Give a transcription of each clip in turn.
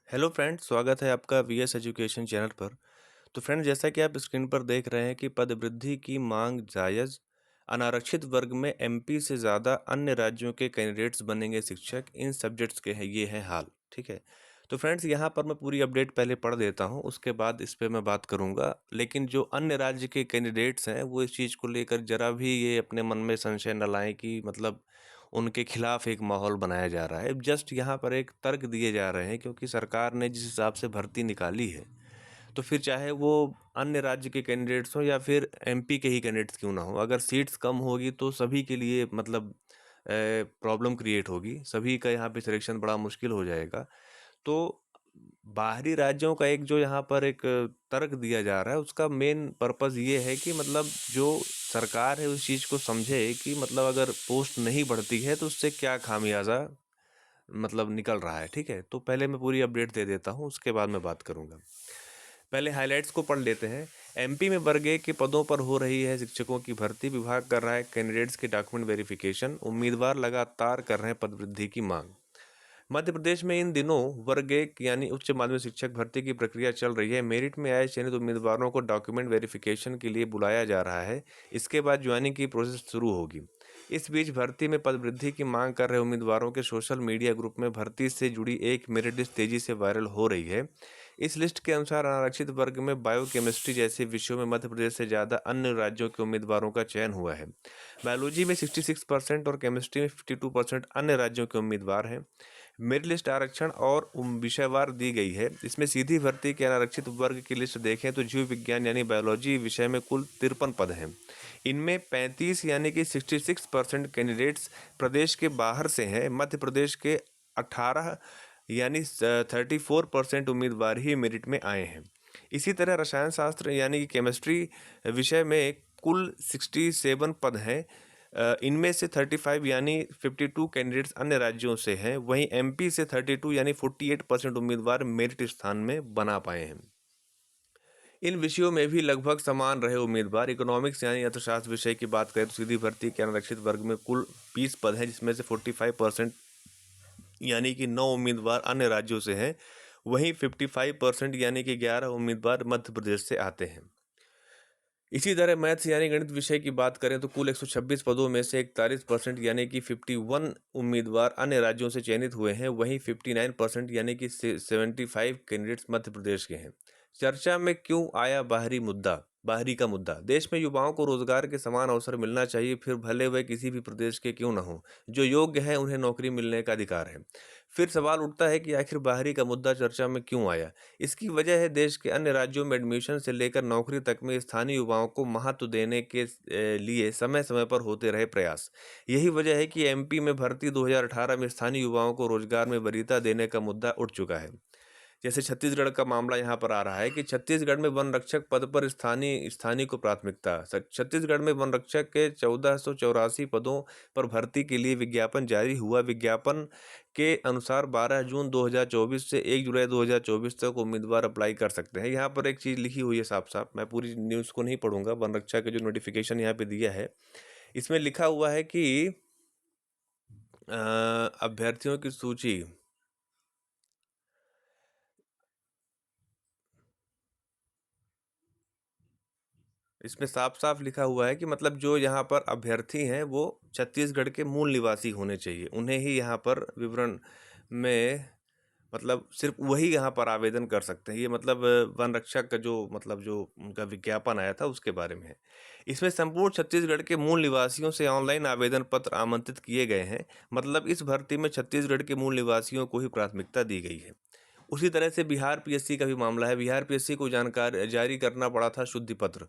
Hello friends, स्वागत है आपका वीएस एजुकेशन चैनल पर। तो फ्रेंड्स, जैसा कि आप स्क्रीन पर देख रहे हैं कि पद वृद्धि की मांग जायज़, अनारक्षित वर्ग में एमपी से ज़्यादा अन्य राज्यों के कैंडिडेट्स बनेंगे शिक्षक, इन सब्जेक्ट्स के हैं, ये है हाल। ठीक है। तो फ्रेंड्स, यहाँ पर मैं पूरी अपडेट पहले पढ़ देता हूँ, उसके बाद इस पे मैं बात करूँगा। लेकिन जो अन्य राज्य के कैंडिडेट्स हैं वो इस चीज़ को लेकर ज़रा भी ये अपने मन में संशय न लाएं कि मतलब उनके खिलाफ एक माहौल बनाया जा रहा है। जस्ट यहाँ पर एक तर्क दिए जा रहे हैं, क्योंकि सरकार ने जिस हिसाब से भर्ती निकाली है, तो फिर चाहे वो अन्य राज्य के कैंडिडेट्स हों या फिर एमपी के ही कैंडिडेट्स क्यों ना हो, अगर सीट्स कम होगी तो सभी के लिए मतलब प्रॉब्लम क्रिएट होगी, सभी का यहाँ पे सिलेक्शन बड़ा मुश्किल हो जाएगा। तो बाहरी राज्यों का एक जो यहाँ पर एक तर्क दिया जा रहा है, उसका मेन पर्पज़ ये है कि मतलब जो सरकार है उस चीज़ को समझे कि मतलब अगर पोस्ट नहीं बढ़ती है तो उससे क्या खामियाजा मतलब निकल रहा है। ठीक है, तो पहले मैं पूरी अपडेट दे देता हूँ, उसके बाद मैं बात करूँगा। पहले हाइलाइट्स को पढ़ लेते हैं। एमपी में वर्ग ए के पदों पर हो रही है शिक्षकों की भर्ती, विभाग कर रहा है कैंडिडेट्स के डॉक्यूमेंट वेरिफिकेशन, उम्मीदवार लगातार कर रहे हैं पद वृद्धि की मांग। मध्य प्रदेश में इन दिनों वर्ग एक यानी उच्च माध्यमिक शिक्षक भर्ती की प्रक्रिया चल रही है। मेरिट में आए चयनित उम्मीदवारों को डॉक्यूमेंट वेरिफिकेशन के लिए बुलाया जा रहा है। इसके बाद ज्वाइनिंग की प्रोसेस शुरू होगी। इस बीच भर्ती में पद वृद्धि की मांग कर रहे उम्मीदवारों के सोशल मीडिया ग्रुप में भर्ती से जुड़ी एक मेरिट लिस्ट तेजी से वायरल हो रही है। इस लिस्ट के अनुसार आरक्षित वर्ग में बायोकेमिस्ट्री जैसे विषयों में मध्य प्रदेश से ज़्यादा अन्य राज्यों के उम्मीदवारों का चयन हुआ है। बायोलॉजी में 66% और केमिस्ट्री में 52% अन्य राज्यों के उम्मीदवार हैं। मेरिट लिस्ट आरक्षण और विषयवार दी गई है। इसमें सीधी भर्ती के अनारक्षित वर्ग की लिस्ट देखें तो जीव विज्ञान यानी बायोलॉजी विषय में कुल 53 पद हैं। इनमें 35 यानी कि 66% कैंडिडेट्स प्रदेश के बाहर से हैं। मध्य प्रदेश के 18 यानी 34% उम्मीदवार ही मेरिट में आए हैं। इसी तरह रसायन शास्त्र यानी कि केमिस्ट्री विषय में कुल 67 पद हैं। इनमें से 35 यानी 52 कैंडिडेट्स अन्य राज्यों से हैं। वहीं एमपी से 32 यानी 48% उम्मीदवार मेरिट स्थान में बना पाए हैं। इन विषयों में भी लगभग समान रहे उम्मीदवार। इकोनॉमिक्स यानी अर्थशास्त्र विषय की बात करें तो सीधी भर्ती के अनारक्षित वर्ग में कुल 20 पद हैं, जिसमें से 45% यानी कि 9 उम्मीदवार अन्य राज्यों से हैं। वहीं 55% यानी कि 11 उम्मीदवार मध्य प्रदेश से आते हैं। इसी तरह मैथ्स यानी गणित विषय की बात करें तो कुल 126 पदों में से 41% यानी कि 51 उम्मीदवार अन्य राज्यों से चयनित हुए हैं। वहीं 59% यानी कि 75 कैंडिडेट्स मध्य प्रदेश के हैं। चर्चा में क्यों आया बाहरी का मुद्दा? देश में युवाओं को रोजगार के समान अवसर मिलना चाहिए, फिर भले वह किसी भी प्रदेश के क्यों न हो। जो योग्य हैं उन्हें नौकरी मिलने का अधिकार है। फिर सवाल उठता है कि आखिर बाहरी का मुद्दा चर्चा में क्यों आया? इसकी वजह है देश के अन्य राज्यों में एडमिशन से लेकर नौकरी तक में स्थानीय युवाओं को महत्व देने के लिए समय समय पर होते रहे प्रयास। यही वजह है कि एमपी में भर्ती 2018 में स्थानीय युवाओं को रोजगार में वरीयता देने का मुद्दा उठ चुका है। जैसे छत्तीसगढ़ का मामला यहाँ पर आ रहा है कि छत्तीसगढ़ में वन रक्षक पद पर स्थानीय स्थानीय को प्राथमिकता। छत्तीसगढ़ में वन रक्षक के 1484 पदों पर भर्ती के लिए विज्ञापन जारी हुआ। विज्ञापन के अनुसार 12 जून 2024 से 1 जुलाई 2024 तक उम्मीदवार अप्लाई कर सकते हैं। यहाँ पर एक चीज़ लिखी हुई है साफ साफ, मैं पूरी न्यूज़ को नहीं पढ़ूंगा। वन रक्षा के जो नोटिफिकेशन यहाँ पे दिया है, इसमें लिखा हुआ है कि अभ्यर्थियों की सूची, इसमें साफ साफ लिखा हुआ है कि मतलब जो यहाँ पर अभ्यर्थी हैं वो छत्तीसगढ़ के मूल निवासी होने चाहिए। उन्हें ही यहाँ पर विवरण में मतलब सिर्फ वही यहाँ पर आवेदन कर सकते हैं। ये मतलब वन रक्षक का जो मतलब जो उनका विज्ञापन आया था उसके बारे में है। इसमें संपूर्ण छत्तीसगढ़ के मूल निवासियों से ऑनलाइन आवेदन पत्र आमंत्रित किए गए हैं। मतलब इस भर्ती में छत्तीसगढ़ के मूल निवासियों को ही प्राथमिकता दी गई है। उसी तरह से बिहार पीएससी का भी मामला है। बिहार पीएससी को जानकारी जारी करना पड़ा था शुद्धि पत्र।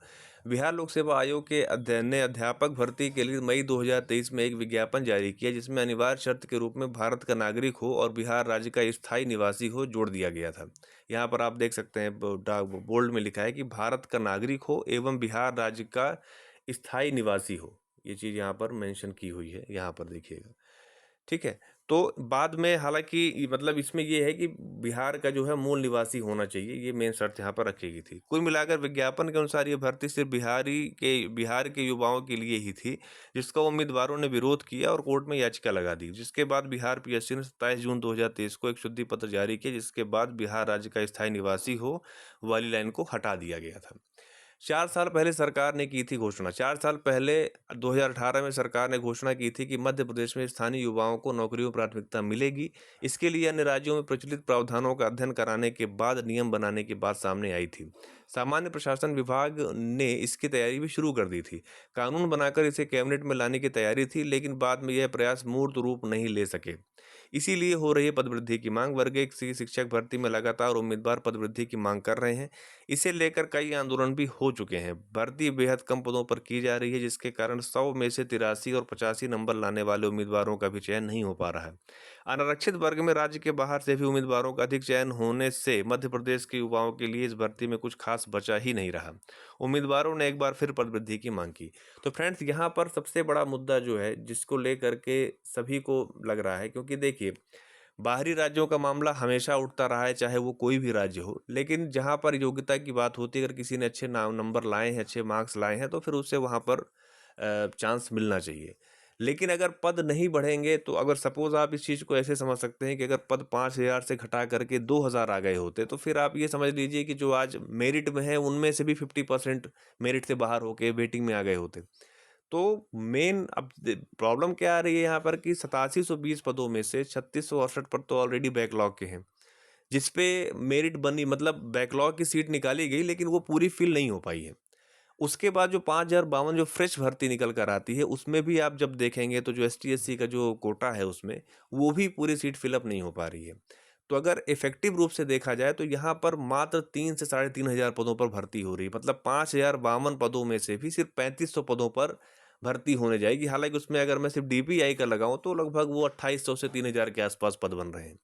बिहार लोक सेवा आयोग के अध्ययन ने अध्यापक भर्ती के लिए मई 2023 में एक विज्ञापन जारी किया, जिसमें अनिवार्य शर्त के रूप में भारत का नागरिक हो और बिहार राज्य का स्थायी निवासी हो जोड़ दिया गया था। यहाँ पर आप देख सकते हैं बोल्ड में लिखा है कि भारत का नागरिक हो एवं बिहार राज्य का स्थायी निवासी हो। ये चीज़ यहाँ पर मेंशन की हुई है, यहाँ पर देखिएगा। ठीक है। तो बाद में हालाँकि मतलब इसमें ये है कि बिहार का जो है मूल निवासी होना चाहिए, ये मेन शर्त यहाँ पर रखी गई थी। कुल मिलाकर विज्ञापन के अनुसार ये भर्ती सिर्फ़ बिहार के युवाओं के लिए ही थी, जिसका उम्मीदवारों ने विरोध किया और कोर्ट में याचिका लगा दी। जिसके बाद बिहार पीएससी ने 27 जून 2023 को एक शुद्धि पत्र जारी किया, जिसके बाद बिहार राज्य का स्थायी निवासी हो वाली लाइन को हटा दिया गया था। 4 साल पहले सरकार ने की थी घोषणा। 4 साल पहले 2018 में सरकार ने घोषणा की थी कि मध्य प्रदेश में स्थानीय युवाओं को नौकरियों में प्राथमिकता मिलेगी। इसके लिए अन्य राज्यों में प्रचलित प्रावधानों का अध्ययन कराने के बाद नियम बनाने की बात सामने आई थी। सामान्य प्रशासन विभाग ने इसकी तैयारी भी शुरू कर दी थी। कानून बनाकर इसे कैबिनेट में लाने की तैयारी थी, लेकिन बाद में यह प्रयास मूर्त रूप नहीं ले सके। इसीलिए हो रही है पदवृद्धि की मांग। वर्ग 1 से शिक्षक भर्ती में लगातार उम्मीदवार पदवृद्धि की मांग कर रहे हैं। इसे लेकर कई आंदोलन भी हो चुके हैं। भर्ती बेहद कम पदों पर की जा रही है, जिसके कारण 100 में से 83 और 85 नंबर लाने वाले उम्मीदवारों का भी चयन नहीं हो पा रहा है। अनारक्षित वर्ग में राज्य के बाहर से भी उम्मीदवारों का अधिक चयन होने से मध्य प्रदेश के युवाओं के लिए इस भर्ती में कुछ खास बचा ही नहीं रहा। उम्मीदवारों ने एक बार फिर पदवृद्धि की मांग की। तो फ्रेंड्स, यहाँ पर सबसे बड़ा मुद्दा जो है, जिसको लेकर के सभी को लग रहा है, क्योंकि देखिए, बाहरी राज्यों का मामला हमेशा उठता रहा है, चाहे वो कोई भी राज्य हो। लेकिन जहाँ पर योग्यता की बात होती है, अगर किसी ने अच्छे नंबर लाए हैं, अच्छे मार्क्स लाए हैं, तो फिर उसे वहाँ पर चांस मिलना चाहिए। लेकिन अगर पद नहीं बढ़ेंगे, तो अगर सपोज़ आप इस चीज़ को ऐसे समझ सकते हैं कि अगर पद 5,000 से घटा करके 2,000 आ गए होते, तो फिर आप ये समझ लीजिए कि जो आज मेरिट में हैं, उनमें से भी 50% मेरिट से बाहर होके वेटिंग में आ गए होते। तो मेन अब प्रॉब्लम क्या आ रही है यहाँ पर कि 8720 पदों में से 3668 पद तो ऑलरेडी बैकलॉग के हैं, जिसपे मेरिट बनी, मतलब बैकलॉग की सीट निकाली गई, लेकिन वो पूरी फिल नहीं हो पाई है। उसके बाद जो 5052 जो फ्रेश भर्ती निकल कर आती है, उसमें भी आप जब देखेंगे तो जो एसटी-एससी का जो कोटा है उसमें, वो भी पूरी सीट फिलअप नहीं हो पा रही है। तो अगर इफेक्टिव रूप से देखा जाए, तो यहाँ पर मात्र 3 से साढ़े 3 हज़ार पदों पर भर्ती हो रही है। मतलब 5052 पदों में से भी सिर्फ 3500 पदों पर भर्ती होने जाएगी। हालाँकि उसमें अगर मैं सिर्फ डीपीआई का लगाऊँ, तो लगभग वो 2800 से 3000 के आसपास पद बन रहे हैं।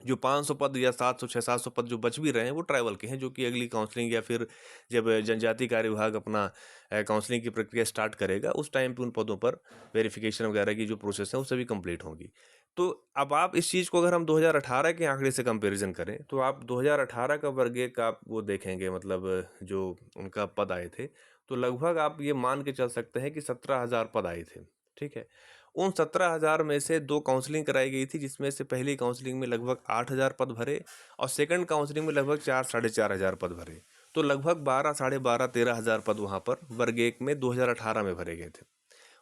जो 500 पद या 700 600-700 पद जो बच भी रहे हैं, वो ट्राइबल के हैं, जो कि अगली काउंसलिंग या फिर जब जनजातीय कार्य विभाग अपना काउंसलिंग की प्रक्रिया स्टार्ट करेगा, उस टाइम पे उन पदों पर वेरिफिकेशन वगैरह की जो प्रोसेस है, वो सभी कंप्लीट होंगी। तो अब आप इस चीज़ को अगर हम 2018 के आंकड़े से कंपैरिजन करें, तो आप 2018 का वर्ग एक आप वो देखेंगे, मतलब जो उनका पद आए थे, तो लगभग आप ये मान के चल सकते हैं कि 17,000 पद आए थे। ठीक है? उन 17,000 में से 2 काउंसलिंग कराई गई थी, जिसमें से पहली काउंसलिंग में लगभग 8,000 पद भरे और सेकंड काउंसलिंग में लगभग 4 साढ़े 4,000 पद भरे। तो लगभग 12 साढ़े 12 13,000 पद वहाँ पर वर्ग 1 में 2018 में भरे गए थे।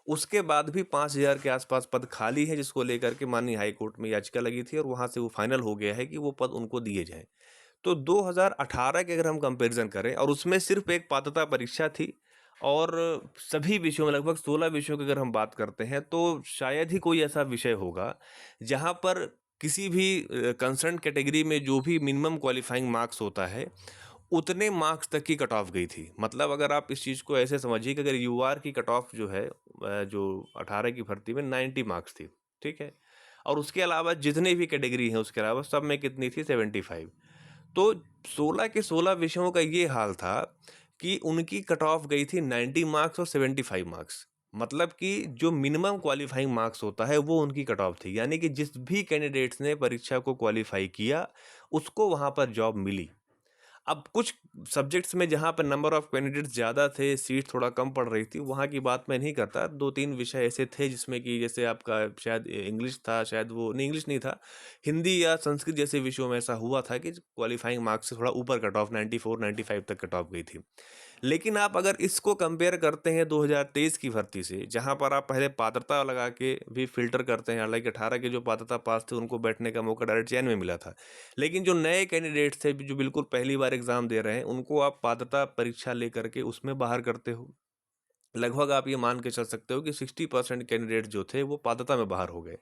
उसके बाद भी 5,000 के आसपास पद खाली है, जिसको लेकर के माननीय हाई कोर्ट में याचिका लगी थी और वहाँ से वो फाइनल हो गया है कि वो पद उनको दिए जाएँ। तो 2018 के अगर हम कंपैरिजन करें, और उसमें सिर्फ एक पात्रता परीक्षा थी, और सभी विषयों में लगभग 16 विषयों की अगर हम बात करते हैं, तो शायद ही कोई ऐसा विषय होगा जहाँ पर किसी भी कंसर्न कैटेगरी में जो भी मिनिमम क्वालिफाइंग मार्क्स होता है, उतने मार्क्स तक की कट ऑफ गई थी। मतलब अगर आप इस चीज़ को ऐसे समझिए कि अगर यूआर की कट ऑफ जो है, जो 18 की भर्ती में 90 मार्क्स थी, ठीक है? और उसके अलावा जितने भी कैटेगरी हैं उसके अलावा सब में कितनी थी, 75। तो 16 के 16 विषयों का ये हाल था कि उनकी कट ऑफ गई थी 90 मार्क्स और 75 मार्क्स। मतलब कि जो मिनिमम क्वालिफाइंग मार्क्स होता है, वो उनकी कट ऑफ थी। यानी कि जिस भी कैंडिडेट्स ने परीक्षा को क्वालिफाई किया, उसको वहाँ पर जॉब मिली। अब कुछ सब्जेक्ट्स में जहाँ पर नंबर ऑफ कैंडिडेट्स ज़्यादा थे, सीट थोड़ा कम पड़ रही थी, वहाँ की बात मैं नहीं करता। 2-3 विषय ऐसे थे जिसमें कि जैसे आपका शायद इंग्लिश था, शायद वो नहीं, इंग्लिश नहीं था, हिंदी या संस्कृत जैसे विषयों में ऐसा हुआ था कि क्वालिफाइंग मार्क्स से थोड़ा ऊपर कट ऑफ 94-95 तक कट ऑफ गई थी। लेकिन आप अगर इसको कंपेयर करते हैं 2023 की भर्ती से, जहाँ पर आप पहले पात्रता लगा के भी फ़िल्टर करते हैं, हालाँकि 18 के जो पात्रता पास थे, उनको बैठने का मौका डायरेक्ट चयन में मिला था। लेकिन जो नए कैंडिडेट्स थे, जो बिल्कुल पहली बार एग्ज़ाम दे रहे हैं, उनको आप पात्रता परीक्षा लेकर के उसमें बाहर करते हो। लगभग आप ये मान के चल सकते हो कि 60% कैंडिडेट जो थे, वो पात्रता में बाहर हो गए।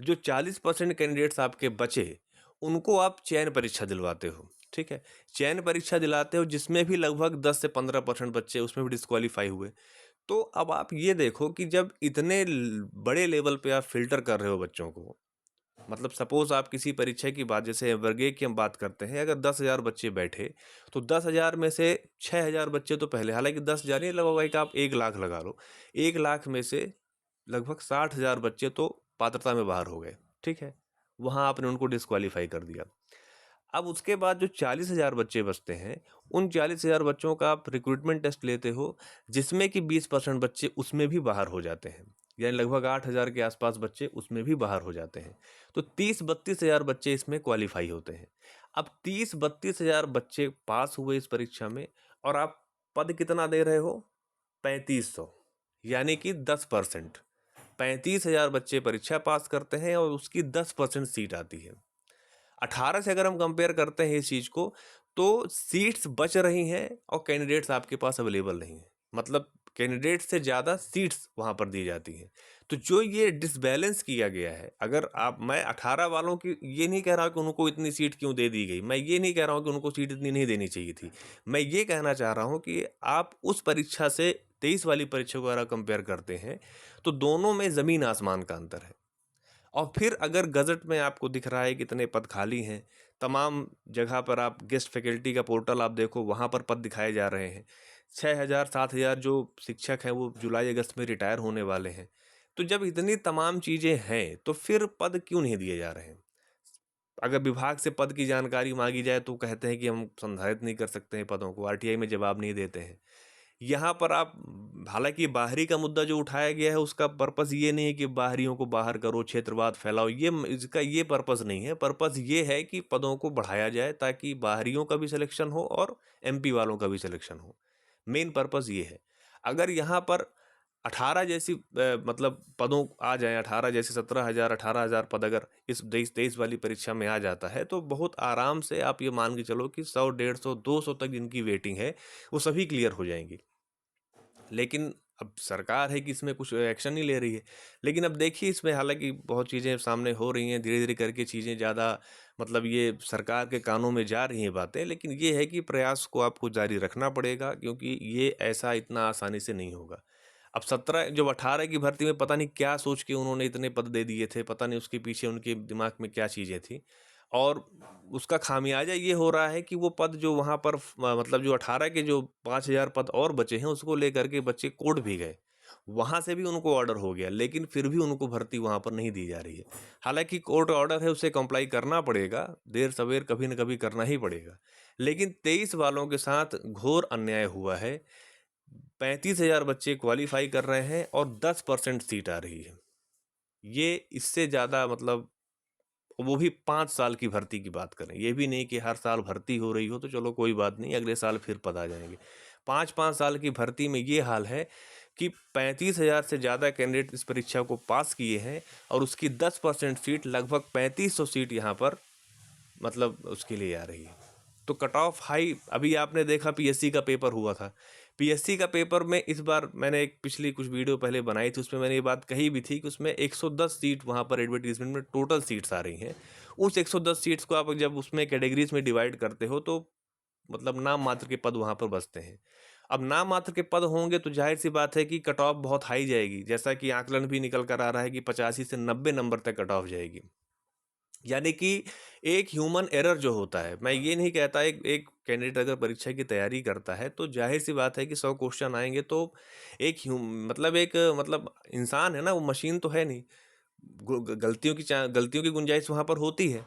जो 40% कैंडिडेट्स आपके बचे, उनको आप चयन परीक्षा दिलवाते हो, ठीक है? चयन परीक्षा दिलाते हो, जिसमें भी लगभग 10 से 15% बच्चे उसमें भी डिस्क्वालीफाई हुए। तो अब आप ये देखो कि जब इतने बड़े लेवल पे आप फिल्टर कर रहे हो बच्चों को, मतलब सपोज आप किसी परीक्षा की बात, जैसे वर्ग एक की हम बात करते हैं, अगर 10,000 बच्चे बैठे, तो 10,000 में से 6,000 बच्चे तो पहले, हालांकि 10,000 नहीं लगेगा कि आप 1,00,000 लगा लो, 1,00,000 में से लगभग 60,000 बच्चे तो पात्रता में बाहर हो गए। ठीक है, वहाँ आपने उनको डिस्क्वालीफाई कर दिया। अब उसके बाद जो 40,000 बच्चे बचते हैं, उन 40,000 बच्चों का आप रिक्रूटमेंट टेस्ट लेते हो, जिसमें कि 20% बच्चे उसमें भी बाहर हो जाते हैं, यानी लगभग 8,000 के आसपास बच्चे उसमें भी बाहर हो जाते हैं। तो 30-32,000 बच्चे इसमें क्वालिफाई होते हैं। अब 30-32,000 बच्चे पास हुए इस परीक्षा में, और आप पद कितना दे रहे हो? 3500, यानी कि 10%। 35,000 बच्चे परीक्षा पास करते हैं और उसकी 10% सीट आती है। 18 से अगर हम कंपेयर करते हैं इस चीज़ को, तो सीट्स बच रही हैं और कैंडिडेट्स आपके पास अवेलेबल नहीं हैं। मतलब कैंडिडेट्स से ज़्यादा सीट्स वहाँ पर दी जाती हैं। तो जो ये डिसबैलेंस किया गया है, अगर आप, मैं 18 वालों की ये नहीं कह रहा कि उनको इतनी सीट क्यों दे दी गई, मैं ये नहीं कह रहा हूँ कि उनको सीट इतनी नहीं देनी चाहिए थी। मैं ये कहना चाह रहा हूँ कि आप उस परीक्षा से 23 वाली परीक्षा को अगर कंपेयर करते हैं, तो दोनों में ज़मीन आसमान का अंतर है। और फिर अगर गज़ट में आपको दिख रहा है कि इतने पद खाली हैं, तमाम जगह पर आप गेस्ट फैकल्टी का पोर्टल आप देखो, वहाँ पर पद दिखाए जा रहे हैं। 6,000 7,000 जो शिक्षक हैं वो जुलाई अगस्त में रिटायर होने वाले हैं। तो जब इतनी तमाम चीज़ें हैं, तो फिर पद क्यों नहीं दिए जा रहे हैं? अगर विभाग से पद की जानकारी मांगी जाए तो कहते हैं कि हम संधारित नहीं कर सकते हैं पदों को, आरटीआई में जवाब नहीं देते हैं। यहाँ पर आप, हालांकि बाहरी का मुद्दा जो उठाया गया है उसका पर्पस ये नहीं है कि बाहरियों को बाहर करो, क्षेत्रवाद फैलाओ, ये इसका ये पर्पस नहीं है। पर्पस ये है कि पदों को बढ़ाया जाए ताकि बाहरियों का भी सिलेक्शन हो और एमपी वालों का भी सिलेक्शन हो। मेन पर्पस ये है। अगर यहाँ पर 18 जैसी मतलब पदों आ जाए, 18 जैसे 17,000 18,000 पद अगर इस 23 वाली परीक्षा में आ जाता है, तो बहुत आराम से आप ये मान के चलो कि 100 150 200 तक जिनकी वेटिंग है वो सभी क्लियर हो जाएंगी। लेकिन अब सरकार है कि इसमें कुछ एक्शन नहीं ले रही है। लेकिन अब देखिए, इसमें हालांकि बहुत चीज़ें सामने हो रही हैं, धीरे धीरे करके चीज़ें ज़्यादा, मतलब ये सरकार के कानों में जा रही हैं बातें। लेकिन ये है कि प्रयास को आपको जारी रखना पड़ेगा, क्योंकि ये ऐसा इतना आसानी से नहीं होगा। अब 17 जब 18 की भर्ती में पता नहीं क्या सोच के उन्होंने इतने पद दे दिए थे, पता नहीं उसके पीछे उनके दिमाग में क्या चीज़ें थी। और उसका खामियाजा ये हो रहा है कि वो पद जो वहाँ पर मतलब जो 18 के जो 5,000 पद और बचे हैं, उसको लेकर के बच्चे कोर्ट भी गए। वहाँ से भी उनको ऑर्डर हो गया, लेकिन फिर भी उनको भर्ती वहाँ पर नहीं दी जा रही है। हालांकि कोर्ट ऑर्डर है, उसे कंप्लाई करना पड़ेगा, देर सवेर कभी न कभी करना ही पड़ेगा। लेकिन 23 वालों के साथ घोर अन्याय हुआ है। 35,000 बच्चे क्वालिफाई कर रहे हैं और 10% सीट आ रही है। ये इससे ज़्यादा, मतलब वो भी 5 साल की भर्ती की बात करें। ये भी नहीं कि हर साल भर्ती हो रही हो तो चलो कोई बात नहीं, अगले साल फिर पद आ जाएँगे। 5-5 साल की भर्ती में ये हाल है कि 35,000 से ज़्यादा कैंडिडेट इस परीक्षा को पास किए हैं और उसकी 10% सीट, लगभग 3500 सीट यहाँ पर मतलब उसके लिए आ रही है। तो कट ऑफ हाई, अभी आपने देखा पीएससी का पेपर हुआ था। पीएससी का पेपर में इस बार मैंने एक पिछली कुछ वीडियो पहले बनाई थी, उसमें मैंने ये बात कही भी थी कि उसमें 110 सीट वहाँ पर एडवर्टीजमेंट में टोटल सीट्स आ रही हैं। उस 110 सीट्स को आप जब उसमें कैटेगरीज में डिवाइड करते हो तो मतलब नाम मात्र के पद वहाँ पर बचते हैं। अब नाम मात्र के पद होंगे तो जाहिर सी बात है कि कट ऑफ बहुत हाई जाएगी, जैसा कि आकलन भी निकल कर आ रहा है कि 85 से 90 नंबर तक कट ऑफ जाएगी। यानी कि एक ह्यूमन एरर जो होता है, मैं ये नहीं कहता, एक एक कैंडिडेट अगर परीक्षा की तैयारी करता है तो जाहिर सी बात है कि 100 क्वेश्चन आएंगे, तो एक मतलब एक मतलब इंसान है ना, वो मशीन तो है नहीं। गलतियों की गुंजाइश वहाँ पर होती है।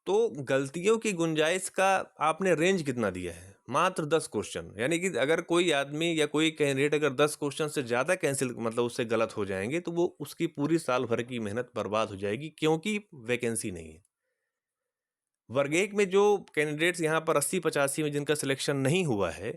तो गलतियों की गुंजाइश का आपने रेंज कितना दिया है? मात्र 10 क्वेश्चन। यानी कि अगर कोई आदमी या कोई कैंडिडेट अगर 10 क्वेश्चन से ज़्यादा कैंसिल, मतलब उससे गलत हो जाएंगे, तो वो उसकी पूरी साल भर की मेहनत बर्बाद हो जाएगी, क्योंकि वैकेंसी नहीं है। वर्ग एक में जो कैंडिडेट्स यहाँ पर 80-85 में जिनका सिलेक्शन नहीं हुआ है,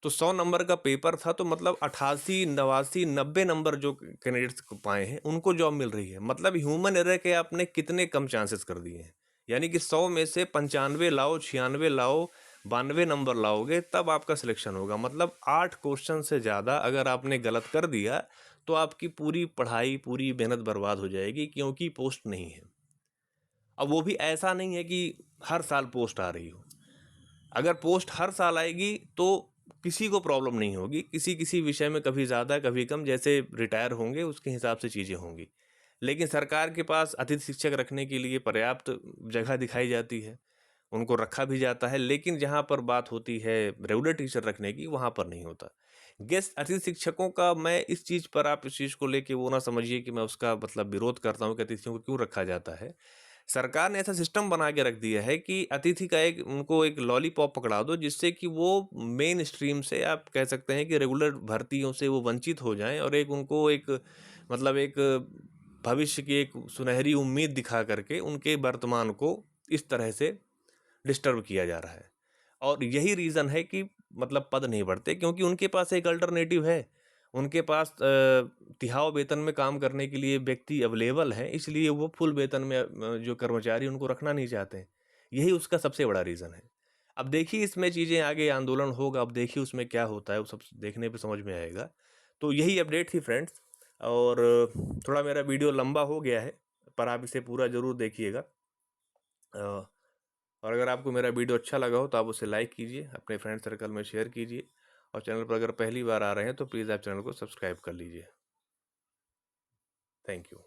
तो 100 नंबर का पेपर था, तो मतलब 88 89 90 नंबर जो कैंडिडेट्स को पाए हैं उनको जॉब मिल रही है। मतलब ह्यूमन एरर के आपने कितने कम चांसेस कर दिए हैं। यानी कि 100 में से 95 लाओ, 96 लाओ, 92 नंबर लाओगे तब आपका सिलेक्शन होगा। मतलब 8 क्वेश्चन से ज़्यादा अगर आपने गलत कर दिया तो आपकी पूरी पढ़ाई, पूरी मेहनत बर्बाद हो जाएगी, क्योंकि पोस्ट नहीं है। अब वो भी ऐसा नहीं है कि हर साल पोस्ट आ रही हो। अगर पोस्ट हर साल आएगी तो किसी को प्रॉब्लम नहीं होगी, किसी किसी विषय में कभी ज़्यादा कभी कम, जैसे रिटायर होंगे उसके हिसाब से चीज़ें होंगी। लेकिन सरकार के पास अतिथि शिक्षक रखने के लिए पर्याप्त जगह दिखाई जाती है। उनको रखा भी जाता है, लेकिन जहाँ पर बात होती है रेगुलर टीचर रखने की, वहाँ पर नहीं होता। गेस्ट अतिथि शिक्षकों का मैं इस चीज़ पर, आप इस चीज़ को लेके वो ना समझिए कि मैं उसका मतलब विरोध करता हूँ कि अतिथियों को क्यों रखा जाता है। सरकार ने ऐसा सिस्टम बना के रख दिया है कि अतिथि का एक उनको एक लॉलीपॉप पकड़ा दो, जिससे कि वो मेन स्ट्रीम से, आप कह सकते हैं कि रेगुलर भर्तियों से वो वंचित हो जाएँ, और एक उनको एक मतलब एक भविष्य की एक सुनहरी उम्मीद दिखा करके उनके वर्तमान को इस तरह से डिस्टर्ब किया जा रहा है। और यही रीज़न है कि मतलब पद नहीं बढ़ते, क्योंकि उनके पास एक अल्टरनेटिव है। उनके पास तिहाव वेतन में काम करने के लिए व्यक्ति अवेलेबल हैं, इसलिए वो फुल वेतन में जो कर्मचारी उनको रखना नहीं चाहते हैं। यही उसका सबसे बड़ा रीज़न है। अब देखिए इसमें चीज़ें आगे आंदोलन होगा, अब देखिए उसमें क्या होता है, वो सब देखने पे समझ में आएगा। तो यही अपडेट थी फ्रेंड्स, और थोड़ा मेरा वीडियो लंबा हो गया है, पर आप इसे पूरा ज़रूर देखिएगा। और अगर आपको मेरा वीडियो अच्छा लगा हो तो आप उसे लाइक कीजिए, अपने फ्रेंड सर्कल में शेयर कीजिए, और चैनल पर अगर पहली बार आ रहे हैं तो प्लीज़ आप चैनल को सब्सक्राइब कर लीजिए। Thank you.